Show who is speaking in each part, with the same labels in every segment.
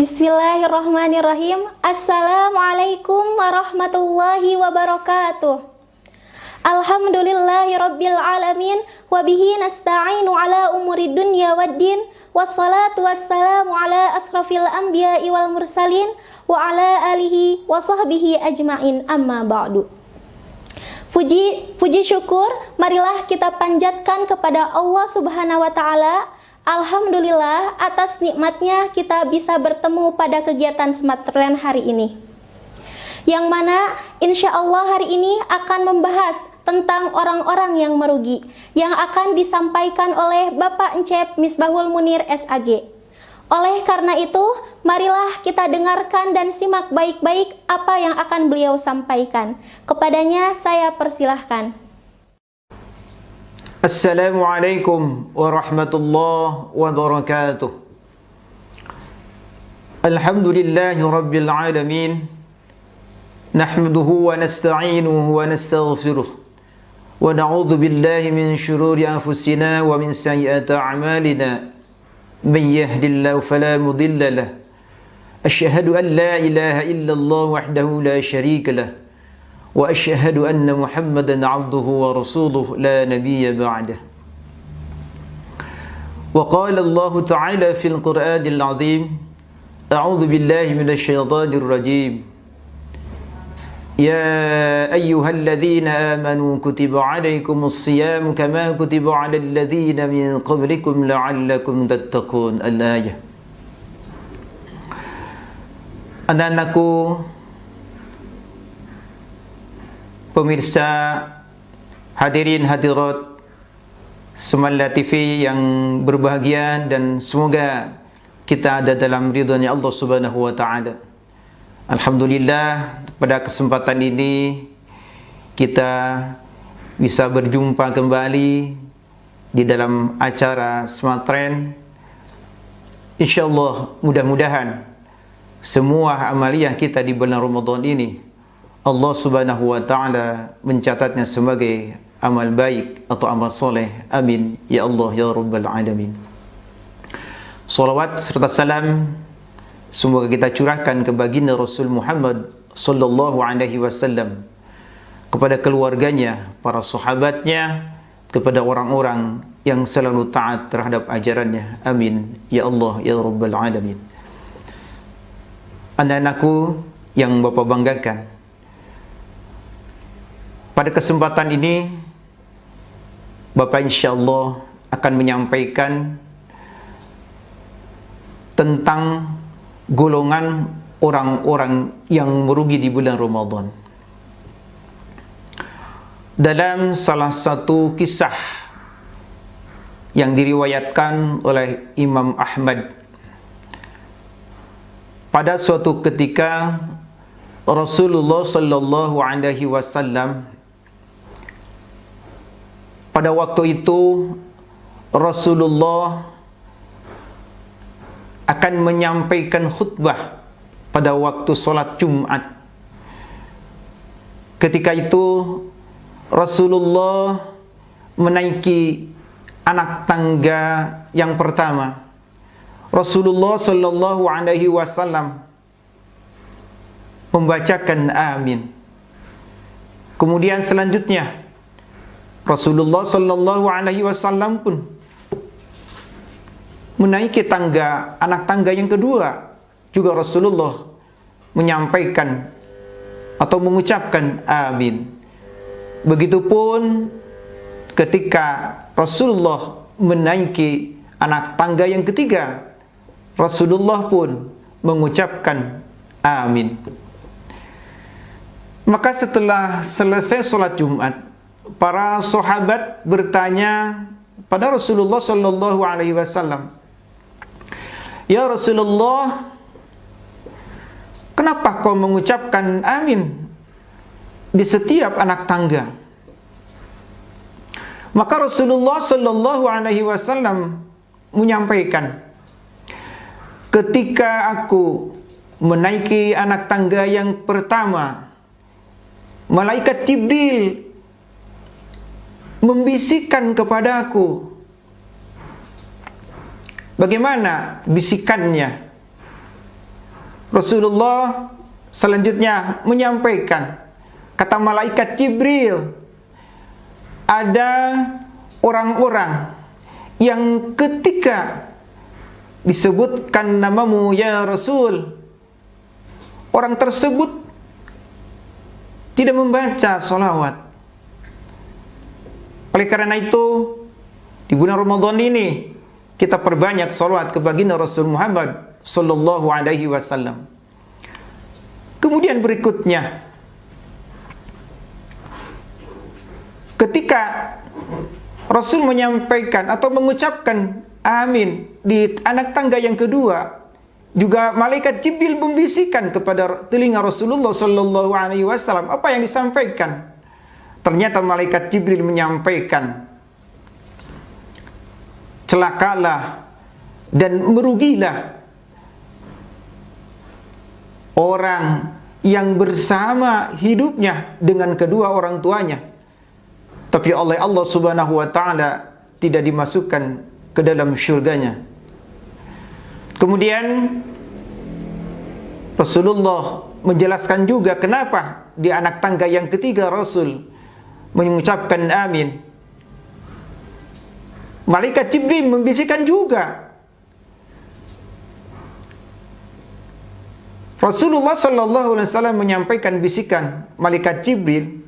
Speaker 1: Bismillahirrahmanirrahim. Assalamualaikum warahmatullahi wabarakatuh. Alhamdulillahirabbil alamin wa bihi nasta'inu ala umuri dunya waddin wassalatu wassalamu ala asrafil anbiya'i wal mursalin wa ala alihi wa sahbihi ajmain, amma ba'du. Puji syukur marilah kita panjatkan kepada Allah Subhanahu wa taala. Alhamdulillah atas nikmatnya kita bisa bertemu pada kegiatan Smarttrend hari ini, yang mana insya Allah hari ini akan membahas tentang orang-orang yang merugi, yang akan disampaikan oleh Bapak Encep Misbahul Munir SAG. Oleh karena itu, marilah kita dengarkan dan simak baik-baik apa yang akan beliau sampaikan. Kepadanya saya persilahkan.
Speaker 2: Assalamualaikum warahmatullahi wabarakatuh. Alhamdulillahi rabbil alamin. Nahmaduhu wa nasta'inuhu wa nastaghfiruh. Wa na'udzu billahi min shururi anfusina wa min sayyiati a'malina. Man yahdihillahu fala mudilla lahu. Asyhadu an la ilaha illallah wahdahu la syarika lahu. وأشهد أن محمدًا عبده ورسوله لا نبي بعده. وقال الله تعالى في القرآن العظيم: أعوذ بالله من الشيطان الرجيم. يا أيها الذين آمنوا كتب عليكم الصيام كما كتب على الذين من قبلكم لعلكم تتقون. الآية. Anak-anakku, pemirsa, hadirin hadirat Semalla TV yang berbahagia, dan semoga kita ada dalam ridhonya Allah Subhanahu wa taala. Alhamdulillah, pada kesempatan ini kita bisa berjumpa kembali di dalam acara Smarttrend. Insyaallah, mudah-mudahan semua amaliyah kita di bulan Ramadan ini Allah Subhanahu wa taala mencatatnya sebagai amal baik atau amal soleh. Amin ya Allah ya rabbal alamin. Salawat serta salam semoga kita curahkan ke baginda Rasul Muhammad sallallahu alaihi wasallam, kepada keluarganya, para sahabatnya, kepada orang-orang yang selalu taat terhadap ajarannya. Amin ya Allah ya rabbal alamin. Anak-anakku yang Bapak banggakan, pada kesempatan ini Bapak insyaallah akan menyampaikan tentang golongan orang-orang yang merugi di bulan Ramadan. Dalam salah satu kisah yang diriwayatkan oleh Imam Ahmad, pada suatu ketika Rasulullah sallallahu alaihi wasallam, pada waktu itu Rasulullah akan menyampaikan khutbah pada waktu sholat Jumat. Ketika itu Rasulullah menaiki anak tangga yang pertama. Rasulullah sallallahu alaihi wasallam membacakan amin. Kemudian selanjutnya Rasulullah sallallahu alaihi wasallam pun menaiki tangga, anak tangga yang kedua. Juga Rasulullah menyampaikan atau mengucapkan amin. Begitupun ketika Rasulullah menaiki anak tangga yang ketiga, Rasulullah pun mengucapkan amin. Maka setelah selesai sholat Jumat, para sahabat bertanya pada Rasulullah sallallahu alaihi wasallam, "Ya Rasulullah, kenapa kau mengucapkan amin di setiap anak tangga?" Maka Rasulullah sallallahu alaihi wasallam menyampaikan, "Ketika aku menaiki anak tangga yang pertama, malaikat Jibril membisikkan kepada aku." Bagaimana bisikannya? Rasulullah selanjutnya menyampaikan, kata malaikat Jibril, ada orang-orang yang ketika disebutkan namamu ya Rasul, orang tersebut tidak membaca sholawat. Oleh karena itu, di bulan Ramadan ini kita perbanyak sholawat ke baginda Rasul Muhammad sallallahu alaihi wasallam. Kemudian berikutnya, ketika Rasul menyampaikan atau mengucapkan amin di anak tangga yang kedua, juga malaikat Jibril membisikkan kepada telinga Rasulullah sallallahu alaihi wasallam apa yang disampaikan. Ternyata malaikat Jibril menyampaikan, celakalah dan merugilah orang yang bersama hidupnya dengan kedua orang tuanya, tapi oleh Allah Subhanahu wa taala tidak dimasukkan ke dalam syurganya. Kemudian Rasulullah menjelaskan juga kenapa di anak tangga yang ketiga Rasul mengucapkan amin. Malaikat Jibril membisikkan juga. Rasulullah sallallahu alaihi wasallam menyampaikan bisikan malaikat Jibril,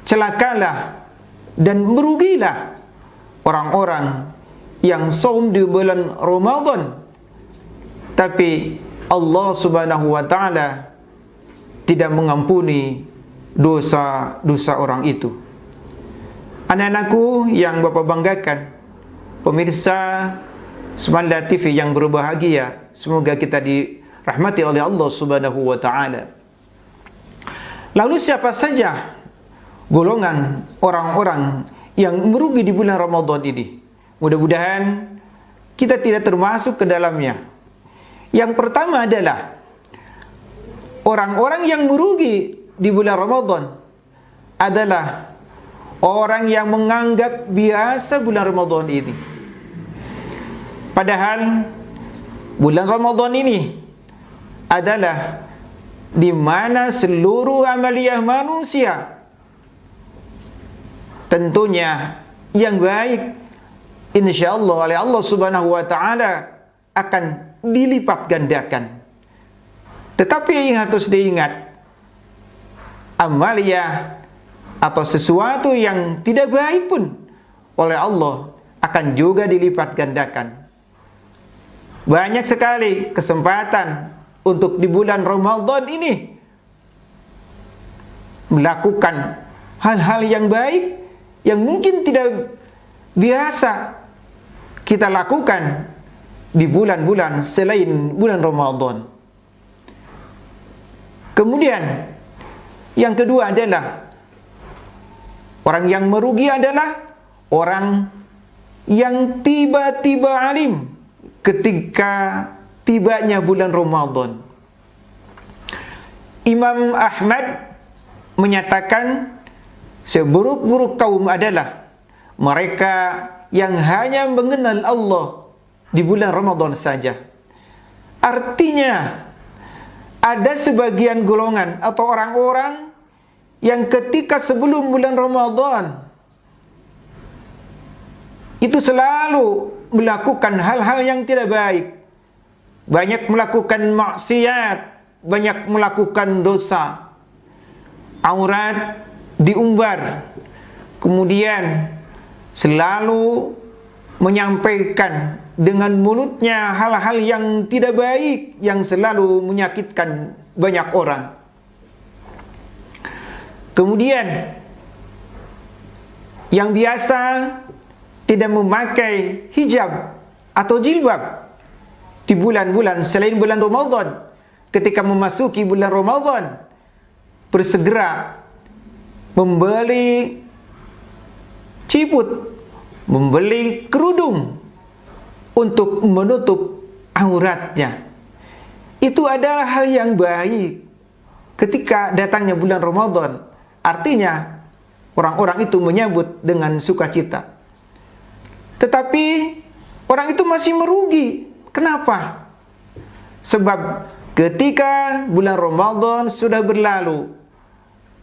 Speaker 2: celakalah dan merugilah orang-orang yang saum di bulan Ramadan, tapi Allah Subhanahu wa taala tidak mengampuni dosa-dosa orang itu. Anak-anakku yang Bapak banggakan, pemirsa Semanda TV yang berbahagia, semoga kita dirahmati oleh Allah Subhanahu wa taala. Lalu siapa saja golongan orang-orang yang merugi di bulan Ramadan ini? Mudah-mudahan kita tidak termasuk ke dalamnya. Yang pertama adalah orang-orang yang merugi di bulan Ramadan adalah orang yang menganggap biasa bulan Ramadan ini. Padahal bulan Ramadan ini adalah di mana seluruh amaliyah manusia tentunya yang baik insyaallah oleh Allah Subhanahu wa taala akan dilipat gandakan. Tetapi yang harus diingat, amaliyah atau sesuatu yang tidak baik pun oleh Allah akan juga dilipat gandakan. Banyak sekali kesempatan untuk di bulan Ramadan ini melakukan hal-hal yang baik yang mungkin tidak biasa kita lakukan di bulan-bulan selain bulan Ramadan. Kemudian yang kedua adalah orang yang merugi adalah orang yang tiba-tiba alim ketika tibanya bulan Ramadan. Imam Ahmad menyatakan seburuk-buruk kaum adalah mereka yang hanya mengenal Allah di bulan Ramadan saja. Artinya ada sebagian golongan atau orang-orang yang ketika sebelum bulan Ramadan itu selalu melakukan hal-hal yang tidak baik, banyak melakukan maksiat, banyak melakukan dosa, aurat diumbar, kemudian selalu menyampaikan dengan mulutnya hal-hal yang tidak baik, yang selalu menyakitkan banyak orang. Kemudian yang biasa tidak memakai hijab atau jilbab di bulan-bulan selain bulan Ramadan, ketika memasuki bulan Ramadan bersegera membeli ciput, membeli kerudung untuk menutup auratnya. Itu adalah hal yang baik ketika datangnya bulan Ramadan. Artinya orang-orang itu menyambut dengan sukacita. Tetapi orang itu masih merugi. Kenapa? Sebab ketika bulan Ramadan sudah berlalu,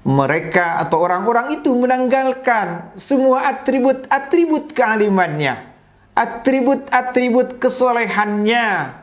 Speaker 2: mereka atau orang-orang itu menanggalkan semua atribut-atribut kealimannya, atribut-atribut kesolehannya,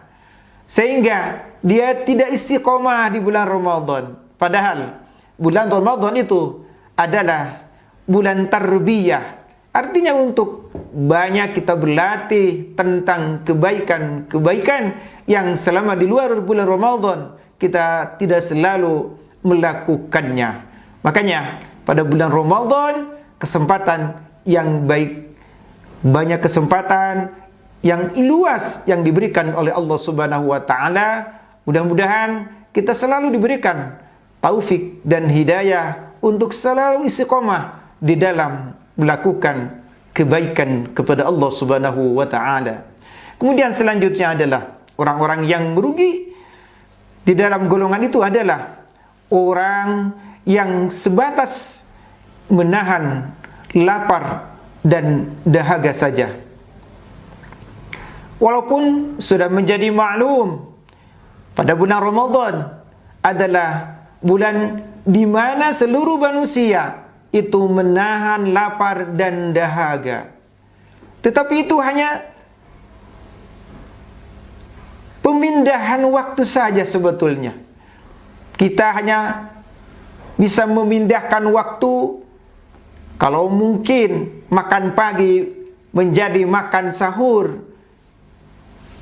Speaker 2: sehingga dia tidak istiqomah di bulan Ramadan. Padahal bulan Ramadan itu adalah bulan tarbiyah. Artinya untuk banyak kita berlatih tentang kebaikan-kebaikan yang selama di luar bulan Ramadan kita tidak selalu melakukannya. Makanya pada bulan Ramadan kesempatan yang baik, banyak kesempatan yang luas yang diberikan oleh Allah Subhanahu wa taala. Mudah-mudahan kita selalu diberikan taufik dan hidayah untuk selalu istiqomah di dalam melakukan kebaikan kepada Allah Subhanahu wa taala. Kemudian selanjutnya adalah orang-orang yang merugi. Di dalam golongan itu adalah orang yang sebatas menahan lapar dan dahaga saja. Walaupun sudah menjadi maklum pada bulan Ramadan adalah bulan di mana seluruh manusia itu menahan lapar dan dahaga. Tetapi itu hanya pemindahan waktu saja sebetulnya. Kita hanya bisa memindahkan waktu, kalau mungkin makan pagi menjadi makan sahur,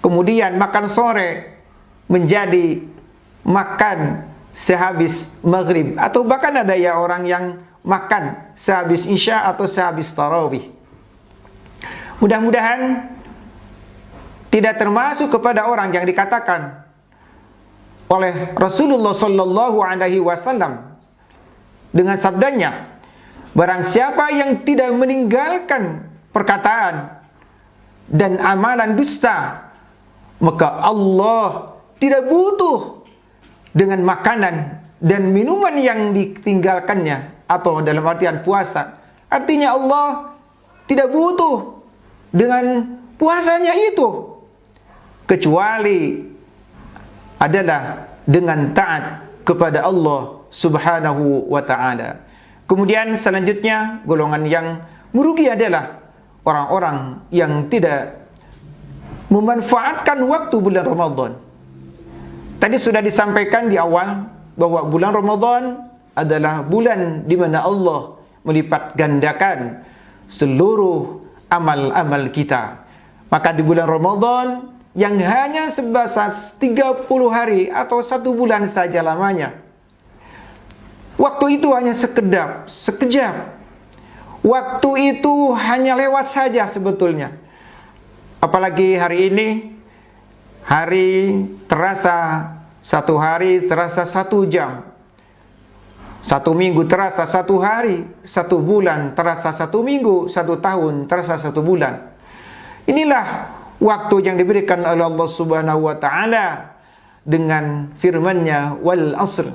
Speaker 2: kemudian makan sore menjadi makan sehabis maghrib, atau bahkan ada ya orang yang makan sehabis isya atau sehabis tarawih. Mudah-mudahan tidak termasuk kepada orang yang dikatakan oleh Rasulullah sallallahu alaihi wasallam dengan sabdanya, barang siapa yang tidak meninggalkan perkataan dan amalan dusta, maka Allah tidak butuh dengan makanan dan minuman yang ditinggalkannya, atau dalam artian puasa. Artinya Allah tidak butuh dengan puasanya itu, kecuali adalah dengan taat kepada Allah Subhanahu wa ta'ala. Kemudian selanjutnya golongan yang merugi adalah orang-orang yang tidak memanfaatkan waktu bulan Ramadan. Tadi sudah disampaikan di awal bahwa bulan Ramadan adalah bulan di mana Allah melipat gandakan seluruh amal-amal kita. Maka di bulan Ramadan yang hanya sebatas 30 hari atau 1 bulan saja lamanya, waktu itu hanya sekejap. Waktu itu hanya lewat saja sebetulnya. Apalagi hari ini, hari terasa 1 hari, terasa 1 jam. 1 minggu terasa 1 hari, 1 bulan terasa 1 minggu, 1 tahun terasa 1 bulan. Inilah waktu yang diberikan oleh Allah Subhanahu wa taala dengan firman-Nya wal asr,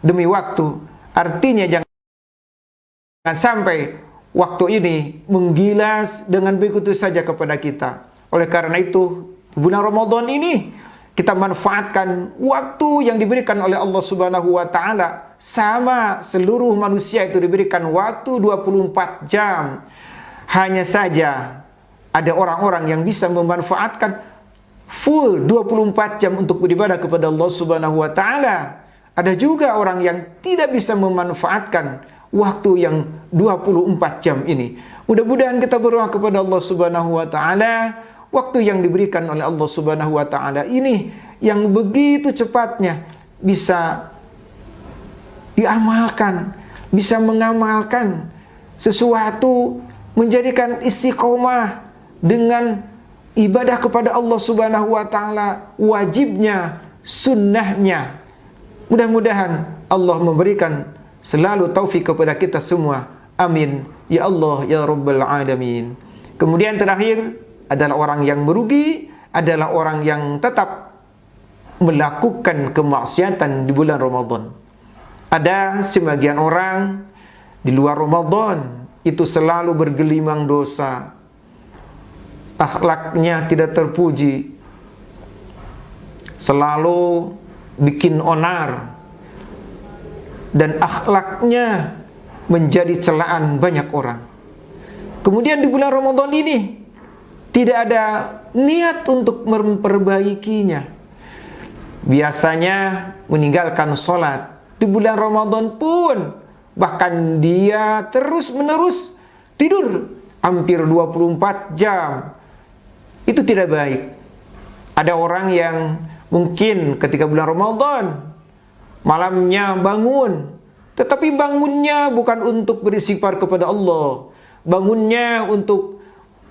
Speaker 2: demi waktu. Artinya jangan sampai waktu ini menggilas dengan begitu saja kepada kita. Oleh karena itu, di bulan Ramadan ini kita manfaatkan waktu yang diberikan oleh Allah Subhanahu wa taala. Sama seluruh manusia itu diberikan waktu 24 jam. Hanya saja ada orang-orang yang bisa memanfaatkan full 24 jam untuk beribadah kepada Allah Subhanahu wa taala. Ada juga orang yang tidak bisa memanfaatkan waktu yang 24 jam ini. Mudah-mudahan kita berdoa kepada Allah Subhanahu wa taala, waktu yang diberikan oleh Allah Subhanahu wa taala ini yang begitu cepatnya bisa diamalkan, bisa mengamalkan sesuatu, menjadikan istiqomah dengan ibadah kepada Allah Subhanahu wa taala, wajibnya, sunnahnya. Mudah-mudahan Allah memberikan selalu taufik kepada kita semua. Amin. Ya Allah, ya Rabbal Alamin. Kemudian terakhir adalah orang yang merugi, adalah orang yang tetap melakukan kemaksiatan di bulan Ramadan. Ada sebagian orang di luar Ramadan itu selalu bergelimang dosa, akhlaknya tidak terpuji, selalu bikin onar, dan akhlaknya menjadi celaan banyak orang. Kemudian di bulan Ramadan ini tidak ada niat untuk memperbaikinya. Biasanya meninggalkan sholat di bulan Ramadan pun, bahkan dia terus-menerus tidur hampir 24 jam. Itu tidak baik. Ada orang yang mungkin ketika bulan Ramadan malamnya bangun, tetapi bangunnya bukan untuk beristighfar kepada Allah, bangunnya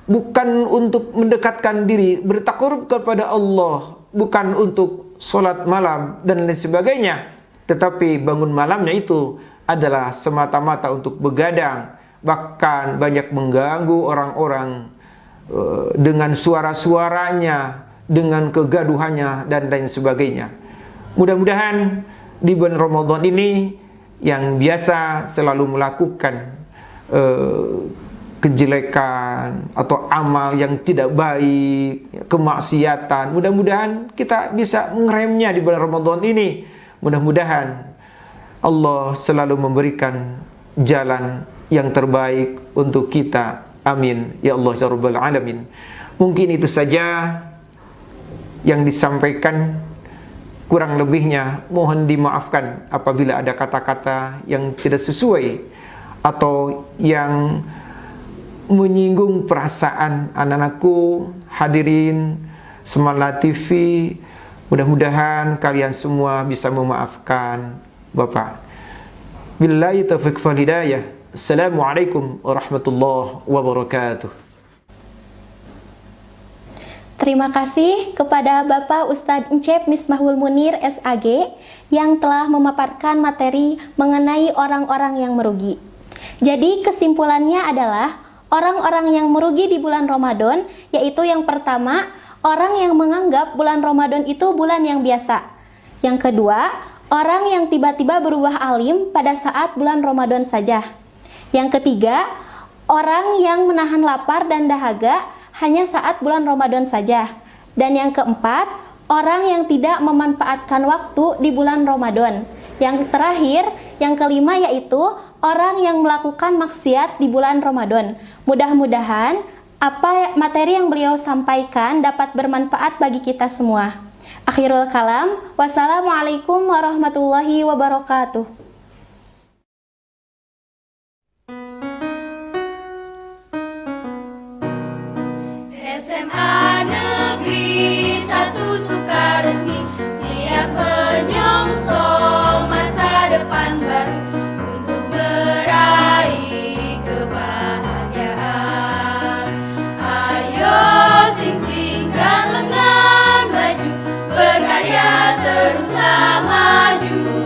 Speaker 2: bukan untuk mendekatkan diri, bertakarub kepada Allah, bukan untuk sholat malam dan lain sebagainya. Tetapi bangun malamnya itu adalah semata-mata untuk begadang, bahkan banyak mengganggu orang-orang dengan suara-suaranya, dengan kegaduhannya dan lain sebagainya. Mudah-mudahan di bulan Ramadan ini yang biasa selalu melakukan kejelekan atau amal yang tidak baik, kemaksiatan, mudah-mudahan kita bisa mengeremnya di bulan Ramadan ini. Mudah-mudahan Allah selalu memberikan jalan yang terbaik untuk kita. Amin ya Allah ya Rabbal Alamin. Mungkin itu saja yang disampaikan. Kurang lebihnya mohon dimaafkan apabila ada kata-kata yang tidak sesuai atau yang menyinggung perasaan anak-anakku, hadirin Semangat TV. Mudah-mudahan kalian semua bisa memaafkan Bapak. Billahi taufiq wal hidayah. Assalamualaikum warahmatullahi wabarakatuh.
Speaker 1: Terima kasih kepada Bapak Ustadz Encep Misbahul Munir SAG yang telah memaparkan materi mengenai orang-orang yang merugi. Jadi kesimpulannya adalah orang-orang yang merugi di bulan Ramadan, yaitu yang pertama, orang yang menganggap bulan Ramadan itu bulan yang biasa. Yang kedua, orang yang tiba-tiba berubah alim pada saat bulan Ramadan saja. Yang ketiga, orang yang menahan lapar dan dahaga hanya saat bulan Ramadan saja. Dan yang keempat, orang yang tidak memanfaatkan waktu di bulan Ramadan. Yang terakhir, yang kelima yaitu orang yang melakukan maksiat di bulan Ramadan. Mudah-mudahan apa materi yang beliau sampaikan dapat bermanfaat bagi kita semua. Akhirul kalam, wassalamualaikum warahmatullahi wabarakatuh.
Speaker 3: SMA Negeri 1 Sukaresmi siap menyongsong masa depan baru untuk meraih kebahagiaan. Ayo sing-singkan lengan maju, berkarya teruslah maju.